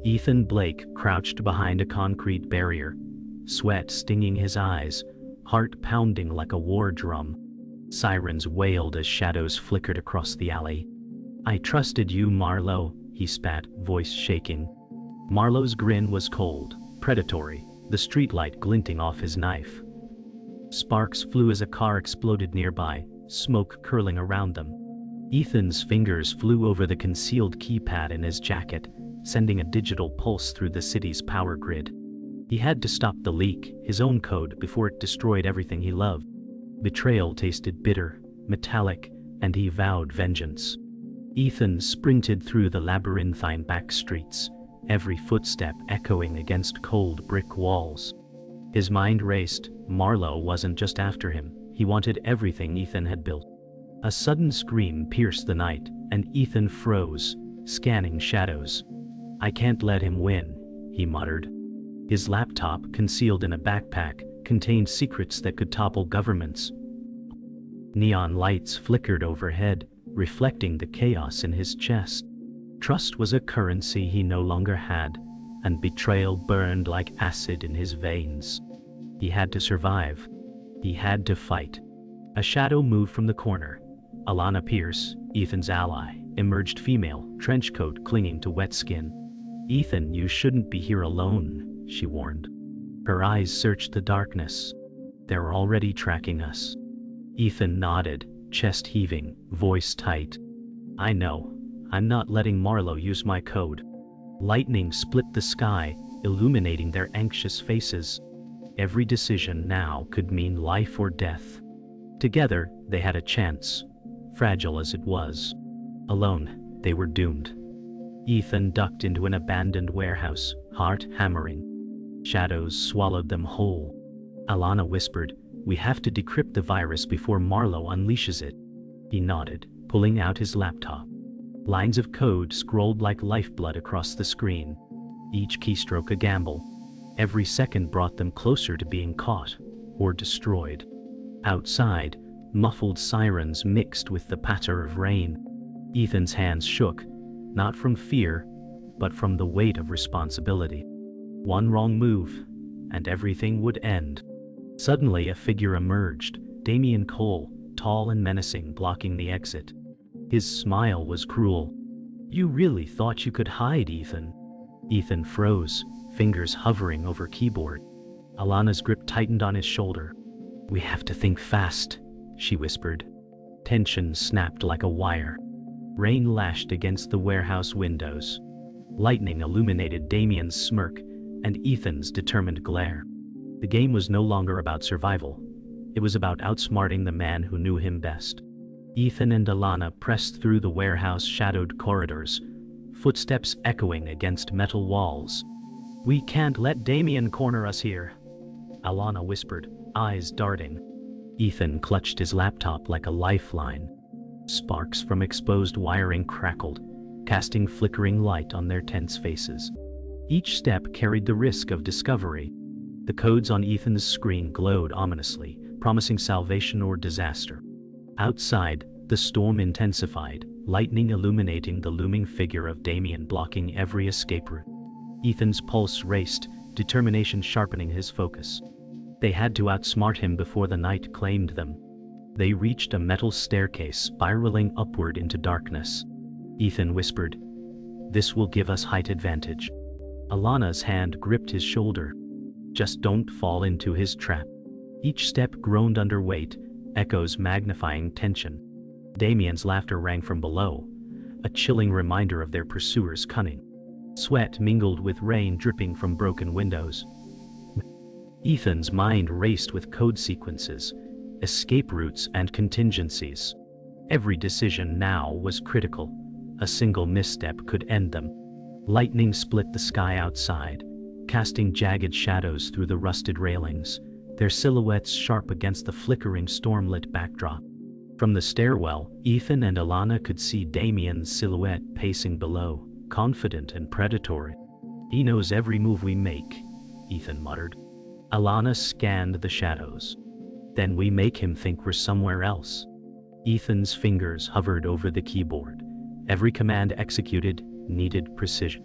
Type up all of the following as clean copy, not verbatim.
Ethan Blake crouched behind a concrete barrier, sweat stinging his eyes, heart pounding like a war drum. Sirens wailed as shadows flickered across the alley. "I trusted you, Marlowe," he spat, voice shaking. Marlowe's grin was cold, predatory, the streetlight glinting off his knife. Sparks flew as a car exploded nearby, smoke curling around them. Ethan's fingers flew over the concealed keypad in his jacket, sending a digital pulse through the city's power grid. He had to stop the leak, his own code, before it destroyed everything he loved. Betrayal tasted bitter, metallic, and he vowed vengeance. Ethan sprinted through the labyrinthine back streets, every footstep echoing against cold brick walls. His mind raced. Marlowe wasn't just after him, he wanted everything Ethan had built. A sudden scream pierced the night, and Ethan froze, scanning shadows. "I can't let him win," he muttered. His laptop, concealed in a backpack, contained secrets that could topple governments. Neon lights flickered overhead, reflecting the chaos in his chest. Trust was a currency he no longer had, and betrayal burned like acid in his veins. He had to survive. He had to fight. A shadow moved from the corner. Alana Pierce, Ethan's ally, emerged, female, trench coat clinging to wet skin. "Ethan, you shouldn't be here alone," she warned. Her eyes searched the darkness. "They're already tracking us." Ethan nodded, chest heaving, voice tight. "I know. I'm not letting Marlowe use my code." Lightning split the sky, illuminating their anxious faces. Every decision now could mean life or death. Together, they had a chance, fragile as it was. Alone, they were doomed. Ethan ducked into an abandoned warehouse, heart hammering. Shadows swallowed them whole. Alana whispered, "We have to decrypt the virus before Marlowe unleashes it." He nodded, pulling out his laptop. Lines of code scrolled like lifeblood across the screen, each keystroke a gamble. Every second brought them closer to being caught or destroyed. Outside, muffled sirens mixed with the patter of rain. Ethan's hands shook, not from fear, but from the weight of responsibility. One wrong move, and everything would end. Suddenly a figure emerged, Damien Cole, tall and menacing, blocking the exit. His smile was cruel. "You really thought you could hide, Ethan?" Ethan froze, fingers hovering over keyboard. Alana's grip tightened on his shoulder. "We have to think fast," she whispered. Tension snapped like a wire. Rain lashed against the warehouse windows. Lightning illuminated Damien's smirk and Ethan's determined glare. The game was no longer about survival. It was about outsmarting the man who knew him best. Ethan and Alana pressed through the warehouse-shadowed corridors, footsteps echoing against metal walls. "We can't let Damien corner us here," Alana whispered, eyes darting. Ethan clutched his laptop like a lifeline. Sparks from exposed wiring crackled, casting flickering light on their tense faces. Each step carried the risk of discovery. The codes on Ethan's screen glowed ominously, promising salvation or disaster. Outside, the storm intensified, lightning illuminating the looming figure of Damien blocking every escape route. Ethan's pulse raced, determination sharpening his focus. They had to outsmart him before the night claimed them. They reached a metal staircase spiraling upward into darkness. Ethan whispered, "This will give us height advantage." Alana's hand gripped his shoulder. "Just don't fall into his trap." Each step groaned under weight, echoes magnifying tension. Damien's laughter rang from below, a chilling reminder of their pursuer's cunning. Sweat mingled with rain dripping from broken windows. Ethan's mind raced with code sequences, escape routes and contingencies. Every decision now was critical. A single misstep could end them. Lightning split the sky outside, casting jagged shadows through the rusted railings, their silhouettes sharp against the flickering storm-lit backdrop. From the stairwell, Ethan and Alana could see Damien's silhouette pacing below, confident and predatory. "He knows every move we make," Ethan muttered. Alana scanned the shadows. "Then we make him think we're somewhere else." Ethan's fingers hovered over the keyboard. Every command executed needed precision.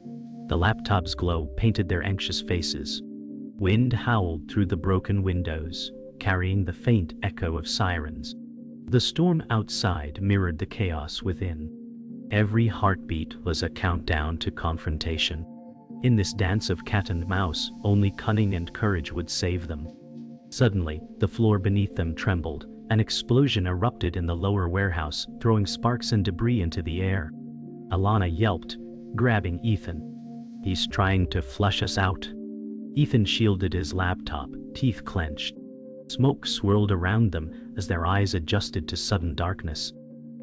The laptop's glow painted their anxious faces. Wind howled through the broken windows, carrying the faint echo of sirens. The storm outside mirrored the chaos within. Every heartbeat was a countdown to confrontation. In this dance of cat and mouse, only cunning and courage would save them. Suddenly, the floor beneath them trembled. An explosion erupted in the lower warehouse, throwing sparks and debris into the air. Alana yelped, grabbing Ethan. "He's trying to flush us out." Ethan shielded his laptop, teeth clenched. Smoke swirled around them as their eyes adjusted to sudden darkness.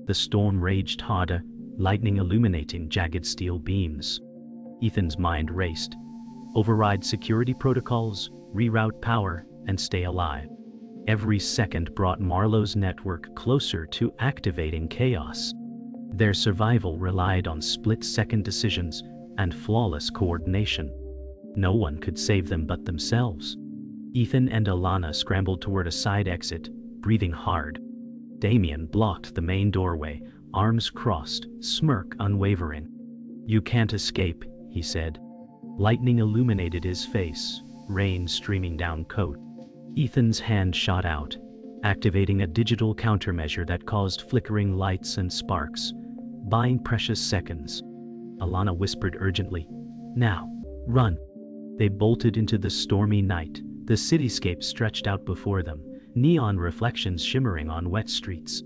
The storm raged harder, lightning illuminating jagged steel beams. Ethan's mind raced. Override security protocols, reroute power, and stay alive. Every second brought Marlowe's network closer to activating chaos. Their survival relied on split-second decisions and flawless coordination. No one could save them but themselves. Ethan and Alana scrambled toward a side exit, breathing hard. Damien blocked the main doorway, arms crossed, smirk unwavering. "You can't escape," he said. Lightning illuminated his face, rain streaming down coat. Ethan's hand shot out, activating a digital countermeasure that caused flickering lights and sparks, buying precious seconds. Alana whispered urgently, "Now, run." They bolted into the stormy night. The cityscape stretched out before them, neon reflections shimmering on wet streets.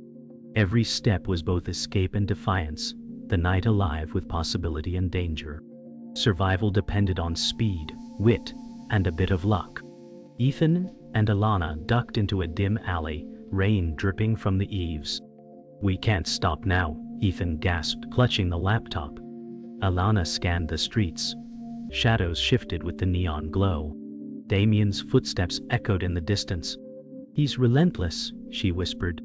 Every step was both escape and defiance, the night alive with possibility and danger. Survival depended on speed, wit, and a bit of luck. Ethan and Alana ducked into a dim alley, rain dripping from the eaves. "We can't stop now," Ethan gasped, clutching the laptop. Alana scanned the streets. Shadows shifted with the neon glow. Damien's footsteps echoed in the distance. "He's relentless," she whispered.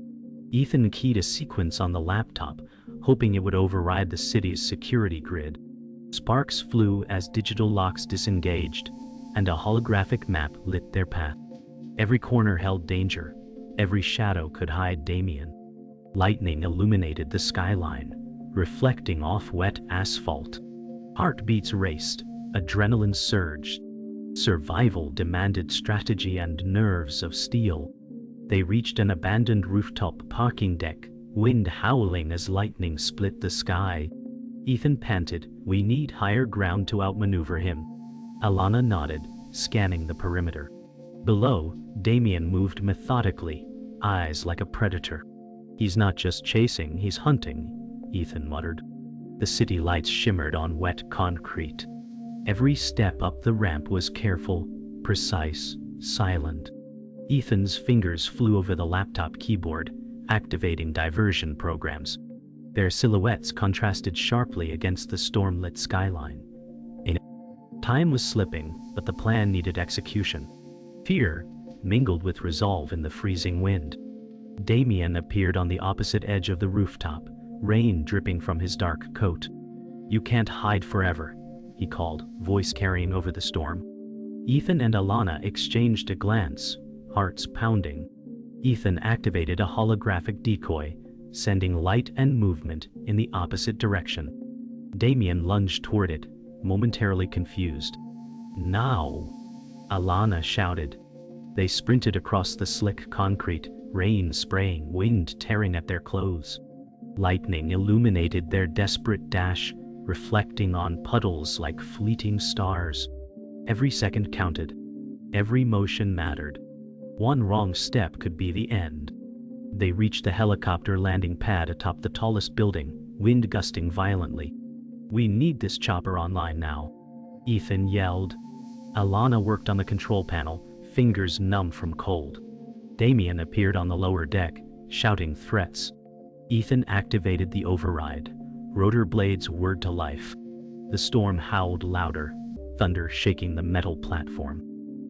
Ethan keyed a sequence on the laptop, hoping it would override the city's security grid. Sparks flew as digital locks disengaged, and a holographic map lit their path. Every corner held danger. Every shadow could hide Damien. Lightning illuminated the skyline, reflecting off wet asphalt. Heartbeats raced, adrenaline surged. Survival demanded strategy and nerves of steel. They reached an abandoned rooftop parking deck, wind howling as lightning split the sky. Ethan panted, "We need higher ground to outmaneuver him." Alana nodded, scanning the perimeter. Below, Damien moved methodically, eyes like a predator. "He's not just chasing, he's hunting," Ethan muttered. The city lights shimmered on wet concrete. Every step up the ramp was careful, precise, silent. Ethan's fingers flew over the laptop keyboard, activating diversion programs. Their silhouettes contrasted sharply against the storm-lit skyline. Time was slipping, but the plan needed execution. Fear mingled with resolve in the freezing wind. Damien appeared on the opposite edge of the rooftop, rain dripping from his dark coat. "You can't hide forever," he called, voice carrying over the storm. Ethan and Alana exchanged a glance, hearts pounding. Ethan activated a holographic decoy, sending light and movement in the opposite direction. Damien lunged toward it, momentarily confused. "Now!" Alana shouted. They sprinted across the slick concrete, rain spraying, wind tearing at their clothes. Lightning illuminated their desperate dash, reflecting on puddles like fleeting stars. Every second counted. Every motion mattered. One wrong step could be the end. They reached the helicopter landing pad atop the tallest building, wind gusting violently. "We need this chopper online now," Ethan yelled. Alana worked on the control panel, fingers numb from cold. Damien appeared on the lower deck, shouting threats. Ethan activated the override. Rotor blades whirred to life. The storm howled louder, thunder shaking the metal platform.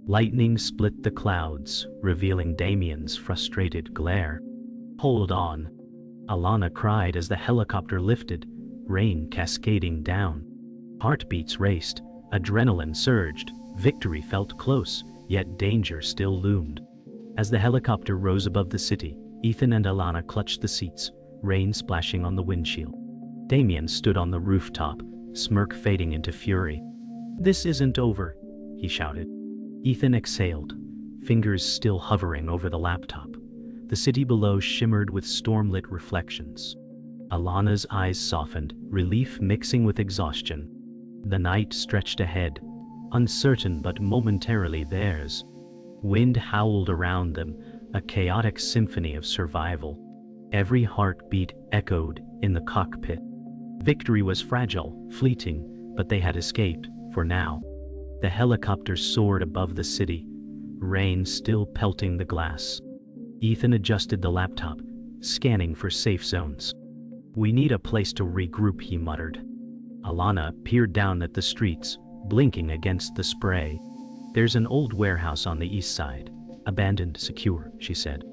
Lightning split the clouds, revealing Damien's frustrated glare. "Hold on," Alana cried as the helicopter lifted, rain cascading down. Heartbeats raced, adrenaline surged, victory felt close, yet danger still loomed. As the helicopter rose above the city, Ethan and Alana clutched the seats, rain splashing on the windshield. Damien stood on the rooftop, smirk fading into fury. "This isn't over," he shouted. Ethan exhaled, fingers still hovering over the laptop. The city below shimmered with storm-lit reflections. Alana's eyes softened, relief mixing with exhaustion. The night stretched ahead, uncertain but momentarily theirs. Wind howled around them, a chaotic symphony of survival. Every heartbeat echoed in the cockpit. Victory was fragile, fleeting, but they had escaped, for now. The helicopter soared above the city, rain still pelting the glass. Ethan adjusted the laptop, scanning for safe zones. "We need a place to regroup," he muttered. Alana peered down at the streets, blinking against the spray. "There's an old warehouse on the east side. Abandoned, secure," she said.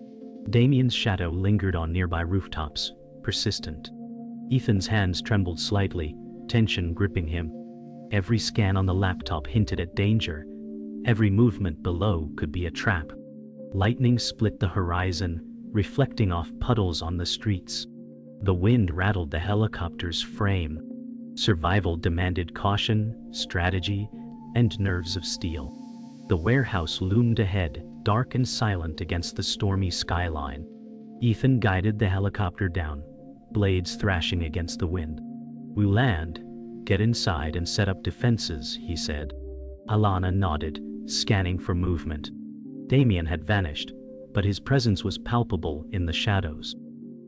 Damien's shadow lingered on nearby rooftops, persistent. Ethan's hands trembled slightly, tension gripping him. Every scan on the laptop hinted at danger. Every movement below could be a trap. Lightning split the horizon, reflecting off puddles on the streets. The wind rattled the helicopter's frame. Survival demanded caution, strategy, and nerves of steel. The warehouse loomed ahead, dark and silent against the stormy skyline. Ethan guided the helicopter down, blades thrashing against the wind. "We land. Get inside and set up defenses," he said. Alana nodded, scanning for movement. Damien had vanished, but his presence was palpable in the shadows.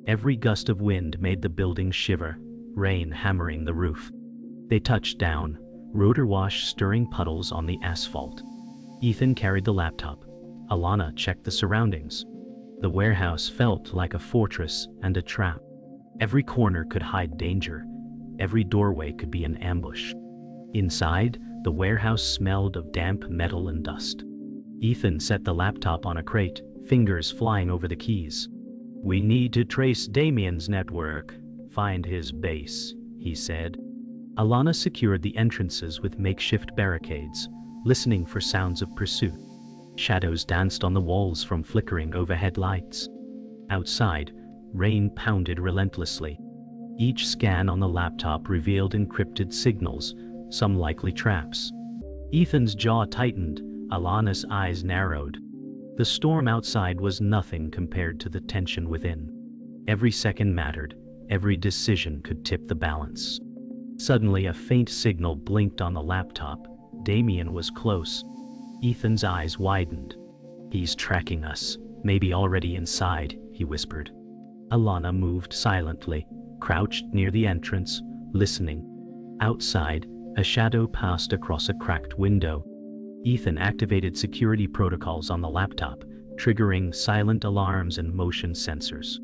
Every gust of wind made the building shiver, rain hammering the roof. They touched down, rotor wash stirring puddles on the asphalt. Ethan carried the laptop. Alana checked the surroundings. The warehouse felt like a fortress and a trap. Every corner could hide danger. Every doorway could be an ambush. Inside, the warehouse smelled of damp metal and dust. Ethan set the laptop on a crate, fingers flying over the keys. "We need to trace Damien's network, find his base," he said. Alana secured the entrances with makeshift barricades, listening for sounds of pursuit. Shadows danced on the walls from flickering overhead lights. Outside, rain pounded relentlessly. Each scan on the laptop revealed encrypted signals, some likely traps. Ethan's jaw tightened, Alana's eyes narrowed. The storm outside was nothing compared to the tension within. Every second mattered, every decision could tip the balance. Suddenly a faint signal blinked on the laptop. Damien was close. Ethan's eyes widened. "He's tracking us, maybe already inside," he whispered. Alana moved silently, crouched near the entrance, listening. Outside, a shadow passed across a cracked window. Ethan activated security protocols on the laptop, triggering silent alarms and motion sensors.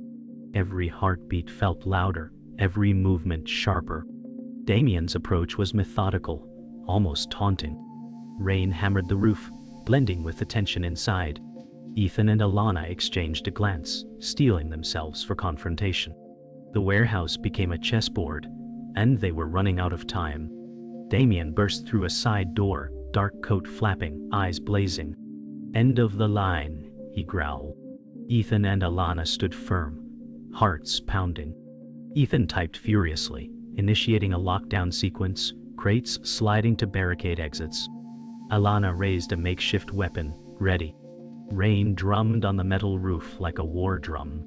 Every heartbeat felt louder, every movement sharper. Damien's approach was methodical, almost taunting. Rain hammered the roof, blending with the tension inside. Ethan and Alana exchanged a glance, steeling themselves for confrontation. The warehouse became a chessboard, and they were running out of time. Damien burst through a side door, dark coat flapping, eyes blazing. "End of the line," he growled. Ethan and Alana stood firm, hearts pounding. Ethan typed furiously, initiating a lockdown sequence, crates sliding to barricade exits. Alana raised a makeshift weapon, ready. Rain drummed on the metal roof like a war drum.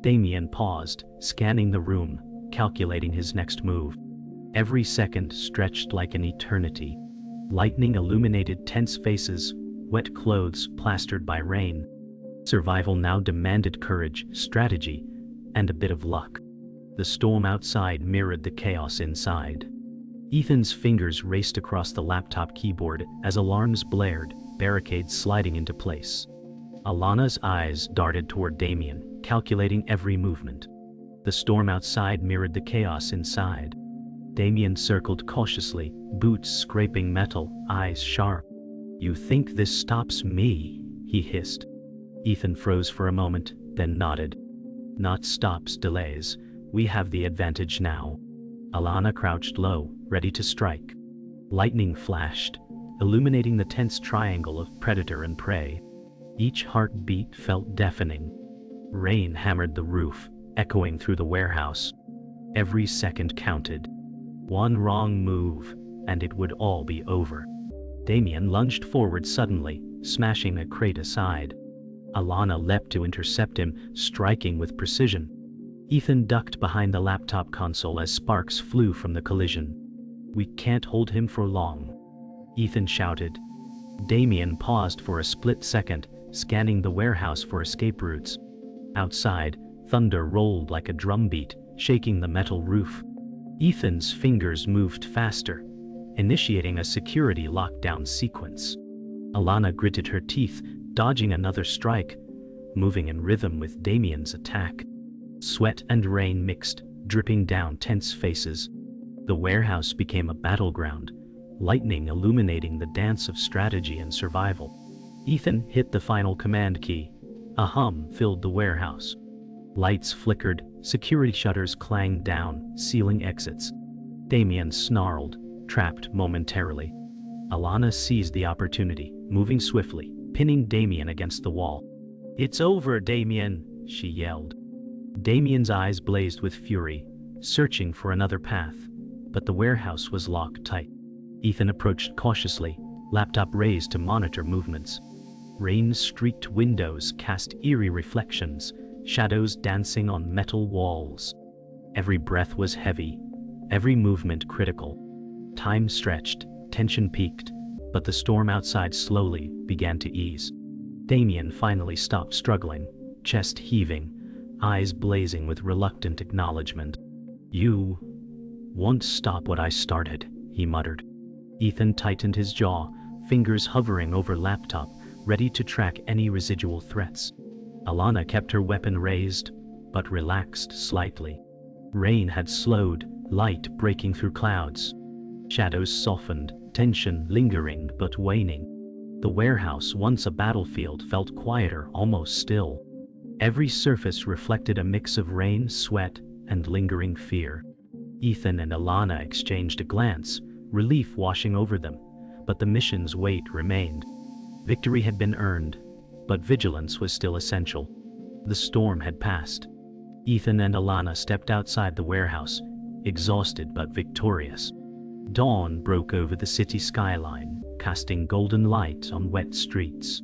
Damien paused, scanning the room, calculating his next move. Every second stretched like an eternity. Lightning illuminated tense faces, wet clothes plastered by rain. Survival now demanded courage, strategy, and a bit of luck. The storm outside mirrored the chaos inside. Ethan's fingers raced across the laptop keyboard as alarms blared, barricades sliding into place. Alana's eyes darted toward Damien, calculating every movement. The storm outside mirrored the chaos inside. Damien circled cautiously, boots scraping metal, eyes sharp. "You think this stops me?" he hissed. Ethan froze for a moment, then nodded. "Not stops, delays. We have the advantage now." Alana crouched low, ready to strike. Lightning flashed, illuminating the tense triangle of predator and prey. Each heartbeat felt deafening. Rain hammered the roof, echoing through the warehouse. Every second counted. One wrong move, and it would all be over. Damien lunged forward suddenly, smashing a crate aside. Alana leapt to intercept him, striking with precision. Ethan ducked behind the laptop console as sparks flew from the collision. "We can't hold him for long," Ethan shouted. Damien paused for a split second, scanning the warehouse for escape routes. Outside, thunder rolled like a drumbeat, shaking the metal roof. Ethan's fingers moved faster, initiating a security lockdown sequence. Alana gritted her teeth, dodging another strike, moving in rhythm with Damien's attack. Sweat and rain mixed, dripping down tense faces. The warehouse became a battleground, lightning illuminating the dance of strategy and survival. Ethan hit the final command key. A hum filled the warehouse. Lights flickered, security shutters clanged down, sealing exits. Damien snarled, trapped momentarily. Alana seized the opportunity, moving swiftly, pinning Damien against the wall. "It's over, Damien," she yelled. Damien's eyes blazed with fury, searching for another path, but the warehouse was locked tight. Ethan approached cautiously, laptop raised to monitor movements. Rain-streaked windows cast eerie reflections, shadows dancing on metal walls. Every breath was heavy, every movement critical. Time stretched, tension peaked, but the storm outside slowly began to ease. Damien finally stopped struggling, chest heaving, eyes blazing with reluctant acknowledgement. "You won't stop what I started," he muttered. Ethan tightened his jaw, fingers hovering over laptop, ready to track any residual threats. Alana kept her weapon raised, but relaxed slightly. Rain had slowed, light breaking through clouds. Shadows softened, tension lingering but waning. The warehouse, once a battlefield, felt quieter, almost still. Every surface reflected a mix of rain, sweat, and lingering fear. Ethan and Alana exchanged a glance, relief washing over them, but the mission's weight remained. Victory had been earned, but vigilance was still essential. The storm had passed. Ethan and Alana stepped outside the warehouse, exhausted but victorious. Dawn broke over the city skyline, casting golden light on wet streets.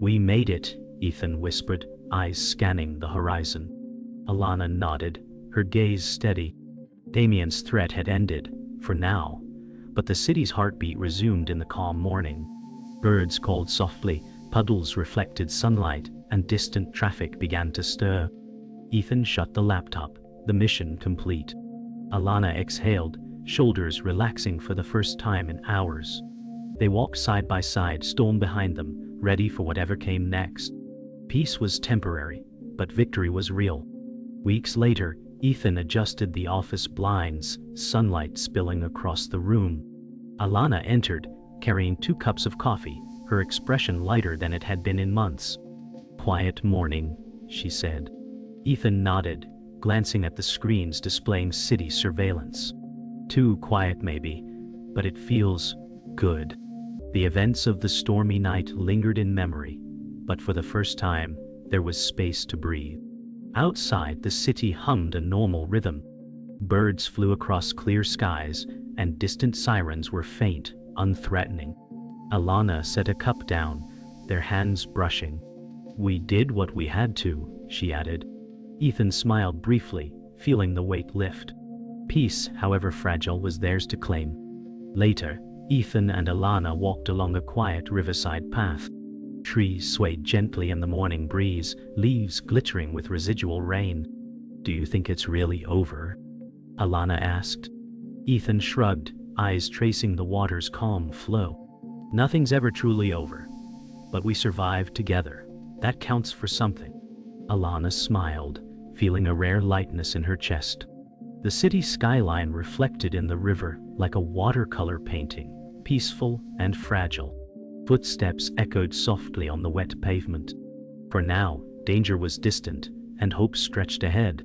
"We made it," Ethan whispered, eyes scanning the horizon. Alana nodded, her gaze steady. Damien's threat had ended, for now, but the city's heartbeat resumed in the calm morning. Birds called softly, puddles reflected sunlight, and distant traffic began to stir. Ethan shut the laptop, the mission complete. Alana exhaled, shoulders relaxing for the first time in hours. They walked side by side, storm behind them, ready for whatever came next. Peace was temporary, but victory was real. Weeks later, Ethan adjusted the office blinds, sunlight spilling across the room. Alana entered, carrying 2 cups of coffee, her expression lighter than it had been in months. "Quiet morning," she said. Ethan nodded, glancing at the screens displaying city surveillance. "Too quiet maybe, but it feels good." The events of the stormy night lingered in memory, but for the first time, there was space to breathe. Outside, the city hummed a normal rhythm. Birds flew across clear skies, and distant sirens were faint, unthreatening. Alana set a cup down, their hands brushing. "We did what we had to," she added. Ethan smiled briefly, feeling the weight lift. Peace, however fragile, was theirs to claim. Later, Ethan and Alana walked along a quiet riverside path. Trees swayed gently in the morning breeze, leaves glittering with residual rain. "Do you think it's really over?" Alana asked. Ethan shrugged, eyes tracing the water's calm flow. "Nothing's ever truly over, but we survived together. That counts for something." Alana smiled, feeling a rare lightness in her chest. The city skyline reflected in the river like a watercolor painting, peaceful and fragile. Footsteps echoed softly on the wet pavement. For now, danger was distant, and hope stretched ahead.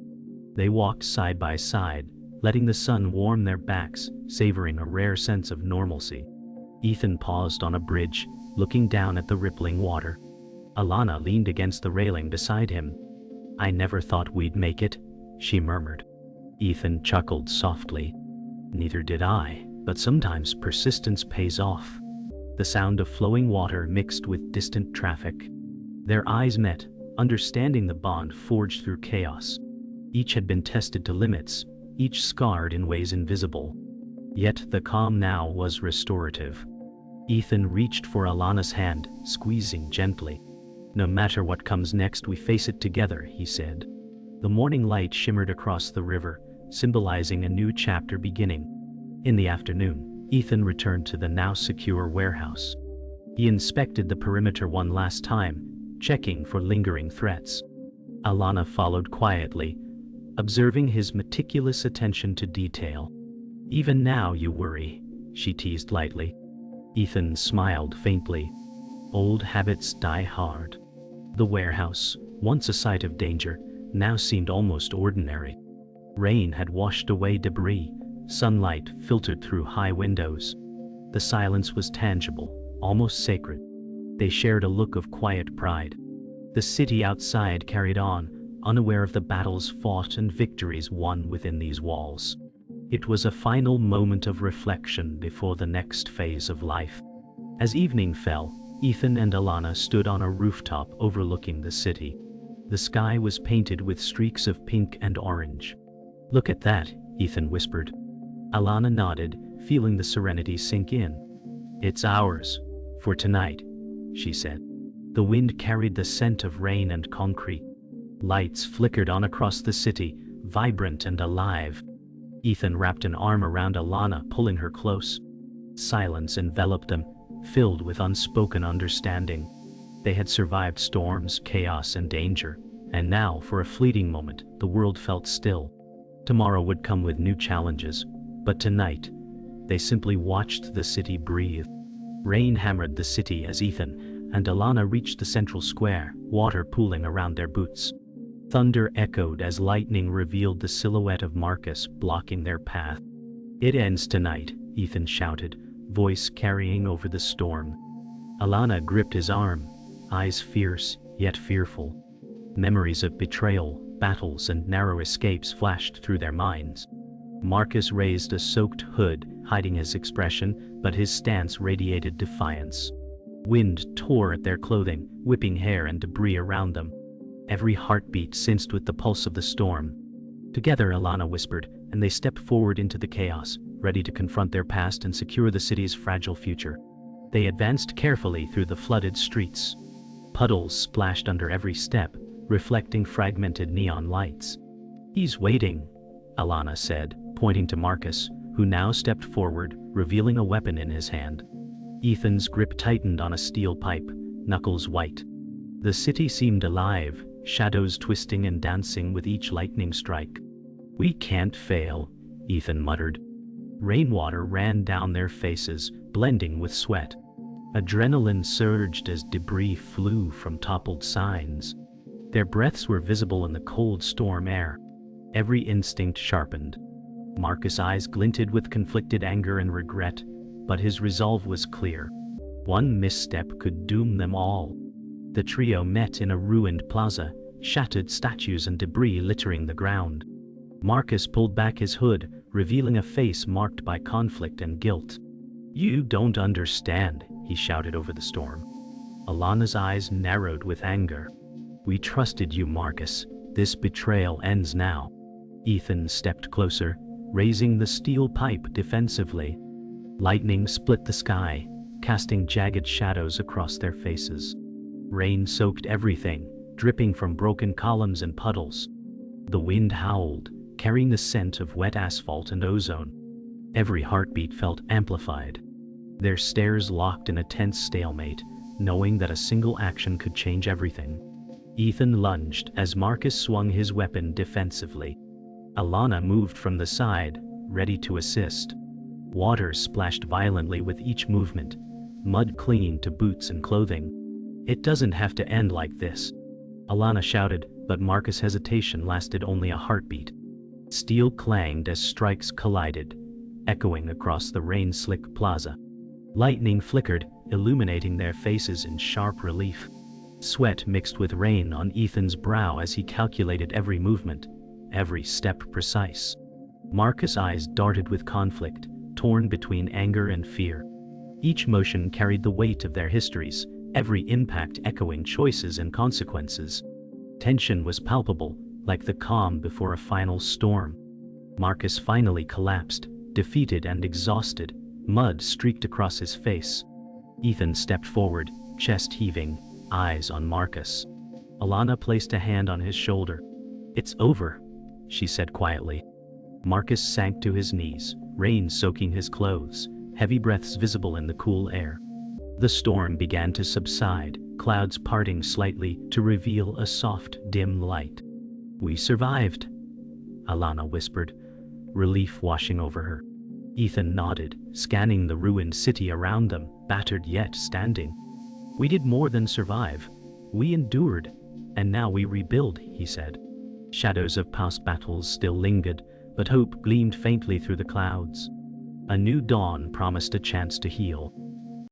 They walked side by side, letting the sun warm their backs, savoring a rare sense of normalcy. Ethan paused on a bridge, looking down at the rippling water. Alana leaned against the railing beside him. "I never thought we'd make it," she murmured. Ethan chuckled softly. "Neither did I." But sometimes persistence pays off. The sound of flowing water mixed with distant traffic. Their eyes met, understanding the bond forged through chaos. Each had been tested to limits, each scarred in ways invisible. Yet the calm now was restorative. Ethan reached for Alana's hand, squeezing gently. "No matter what comes next, we face it together," he said. The morning light shimmered across the river, symbolizing a new chapter beginning. In the afternoon, Ethan returned to the now secure warehouse. He inspected the perimeter one last time, checking for lingering threats. Alana followed quietly, observing his meticulous attention to detail. "Even now you worry," she teased lightly. Ethan smiled faintly. Old habits die hard. The warehouse, once a site of danger, now seemed almost ordinary. Rain had washed away debris, sunlight filtered through high windows. The silence was tangible, almost sacred. They shared a look of quiet pride. The city outside carried on, unaware of the battles fought and victories won within these walls. It was a final moment of reflection before the next phase of life. As evening fell, Ethan and Alana stood on a rooftop overlooking the city. The sky was painted with streaks of pink and orange. "Look at that," Ethan whispered. Alana nodded, feeling the serenity sink in. "It's ours, for tonight," she said. The wind carried the scent of rain and concrete. Lights flickered on across the city, vibrant and alive. Ethan wrapped an arm around Alana, pulling her close. Silence enveloped them, filled with unspoken understanding. They had survived storms, chaos, and danger, and now, for a fleeting moment, the world felt still. Tomorrow would come with new challenges, but tonight, they simply watched the city breathe. Rain hammered the city as Ethan and Alana reached the central square, water pooling around their boots. Thunder echoed as lightning revealed the silhouette of Marcus blocking their path. "It ends tonight," Ethan shouted, voice carrying over the storm. Alana gripped his arm, eyes fierce yet fearful. Memories of betrayal, battles, and narrow escapes flashed through their minds. Marcus raised a soaked hood, hiding his expression, but his stance radiated defiance. Wind tore at their clothing, whipping hair and debris around them. Every heartbeat sensed with the pulse of the storm. Together, Alana whispered, and they stepped forward into the chaos, ready to confront their past and secure the city's fragile future. They advanced carefully through the flooded streets. Puddles splashed under every step, reflecting fragmented neon lights. "He's waiting," Alana said, pointing to Marcus, who now stepped forward, revealing a weapon in his hand. Ethan's grip tightened on a steel pipe, knuckles white. The city seemed alive, shadows twisting and dancing with each lightning strike. "We can't fail," Ethan muttered. Rainwater ran down their faces, blending with sweat. Adrenaline surged as debris flew from toppled signs. Their breaths were visible in the cold storm air. Every instinct sharpened. Marcus' eyes glinted with conflicted anger and regret, but his resolve was clear. One misstep could doom them all. The trio met in a ruined plaza, shattered statues and debris littering the ground. Marcus pulled back his hood, revealing a face marked by conflict and guilt. "You don't understand," he shouted over the storm. Alana's eyes narrowed with anger. "We trusted you, Marcus. This betrayal ends now." Ethan stepped closer, raising the steel pipe defensively. Lightning split the sky, casting jagged shadows across their faces. Rain soaked everything, dripping from broken columns and puddles. The wind howled, carrying the scent of wet asphalt and ozone. Every heartbeat felt amplified. Their stares locked in a tense stalemate, knowing that a single action could change everything. Ethan lunged as Marcus swung his weapon defensively. Alana moved from the side, ready to assist. Water splashed violently with each movement, mud clinging to boots and clothing. "It doesn't have to end like this," Alana shouted, but Marcus' hesitation lasted only a heartbeat. Steel clanged as strikes collided, echoing across the rain-slick plaza. Lightning flickered, illuminating their faces in sharp relief. Sweat mixed with rain on Ethan's brow as he calculated every movement, every step precise. Marcus' eyes darted with conflict, torn between anger and fear. Each motion carried the weight of their histories, every impact echoing choices and consequences. Tension was palpable, like the calm before a final storm. Marcus finally collapsed, defeated and exhausted. Mud streaked across his face. Ethan stepped forward, chest heaving, eyes on Marcus. Alana placed a hand on his shoulder. "It's over," she said quietly. Marcus sank to his knees, rain soaking his clothes, heavy breaths visible in the cool air. The storm began to subside, clouds parting slightly to reveal a soft, dim light. "We survived," Alana whispered, relief washing over her. Ethan nodded, scanning the ruined city around them, battered yet standing. "We did more than survive. We endured, and now we rebuild," he said. Shadows of past battles still lingered, but hope gleamed faintly through the clouds. A new dawn promised a chance to heal.